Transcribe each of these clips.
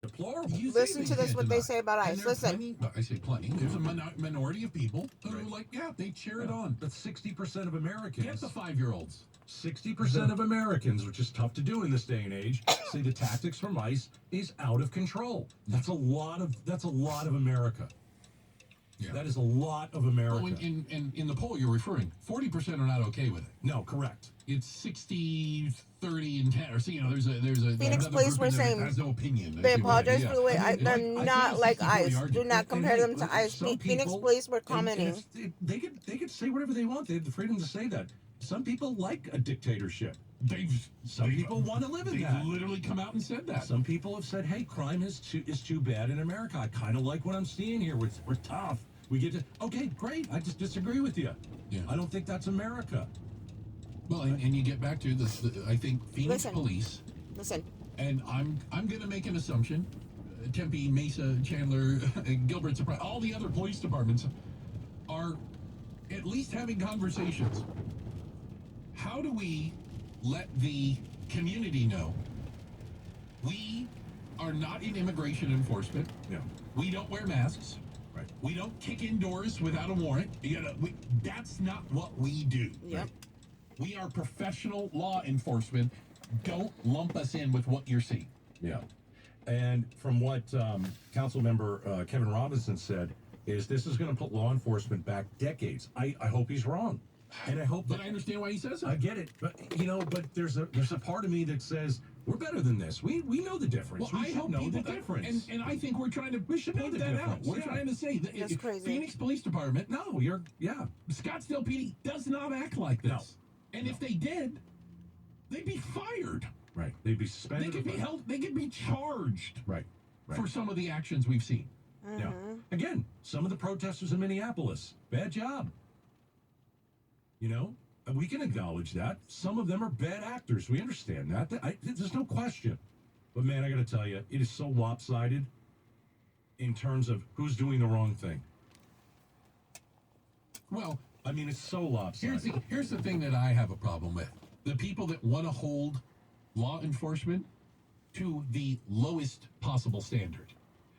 deplorable. Listen to this, what they say about ICE. Listen. I say plenty. There's a minority of people who are like, yeah, they cheer it on. But 60% of Americans. Get the 5-year-olds. 60% of Americans, which is tough to do in this day and age, say the tactics from ICE is out of control. That's a lot of America. Yeah. That is a lot of America. Oh, and in the poll you're referring, 40% are not okay with it. No, correct. It's 60, 30, and 10. Or so, there's a Phoenix Police were saying has no opinion. they apologize for the way they're I not like ICE. Do not compare them to ICE. Some Phoenix people- Police were commenting. They could say whatever they want. They have the freedom to say that. Some people like a dictatorship. Some people want to live in that. They've literally come out and said that. Some people have said, "Hey, crime is too bad in America. I kind of like what I'm seeing here. We're tough. We get to okay, great. I just disagree with you. Yeah. I don't think that's America." Well, and you get back to I think Phoenix Police. Listen. And I'm going to make an assumption. Tempe, Mesa, Chandler, Gilbert, Surprise, all the other police departments are at least having conversations. How do we let the community know we are not in immigration enforcement? Yeah. We don't wear masks. Right. We don't kick indoors without a warrant. That's not what we do. Yep. Right? We are professional law enforcement. Don't lump us in with what you're seeing. Yeah. And from what Councilmember Kevin Robinson said, is this is going to put law enforcement back decades. I hope he's wrong. And I hope But I understand why he says it. I get it. But but there's a part of me that says we're better than this. We know the difference. Well, we should know the difference. And I think we're trying to point that out. We're trying to say that That's crazy. Phoenix Police Department, No, Scottsdale PD does not act like this. And if they did, they'd be fired. Right. They'd be suspended. They could be held. They could be charged. Right. For some of the actions we've seen. Yeah. Again, some of the protesters in Minneapolis, bad job. We can acknowledge that. Some of them are bad actors. We understand that. There's no question. But man, I got to tell you, it is so lopsided in terms of who's doing the wrong thing. Well, I mean, it's so lopsided. Here's the thing that I have a problem with. The people that want to hold law enforcement to the lowest possible standard.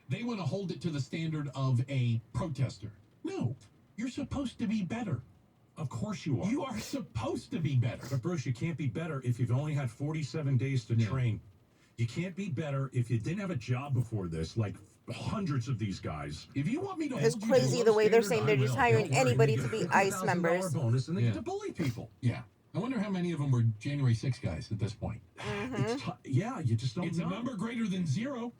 They want to hold it to the standard of a protester. No, you're supposed to be better. Of course you are. You are supposed to be better. But Bruce, you can't be better if you've only had 47 days to train. You can't be better if you didn't have a job before this, like hundreds of these guys. If you want me to It's hold crazy you to the way they're standard, saying they're I just will. hiring Don't worry. anybody to be ICE $1,000 members. bonus and they Yeah. get to bully people. Yeah. I wonder how many of them were January 6 guys at this point. You just don't It's know. a number greater than 0.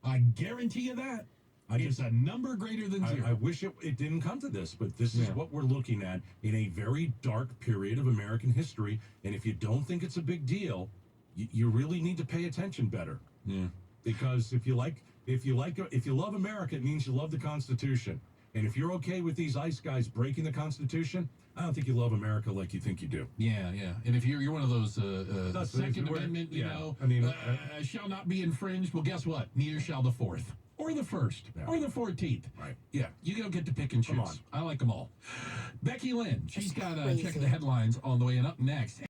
I guarantee you that. It's a number greater than 0. I wish it didn't come to this, but this is what we're looking at in a very dark period of American history. And if you don't think it's a big deal, you really need to pay attention better. Yeah. Because if you love America, it means you love the Constitution. And if you're okay with these ICE guys breaking the Constitution, I don't think you love America like you think you do. Yeah. And if you're one of those the Second Amendment, shall not be infringed. Well, guess what? Neither shall the 4th. Or the 1st. Or the 14th. Right. Yeah. You don't get to pick and choose. Come on. I like them all. Becky Lynn. She's got crazy. check the headlines on the way. And up next.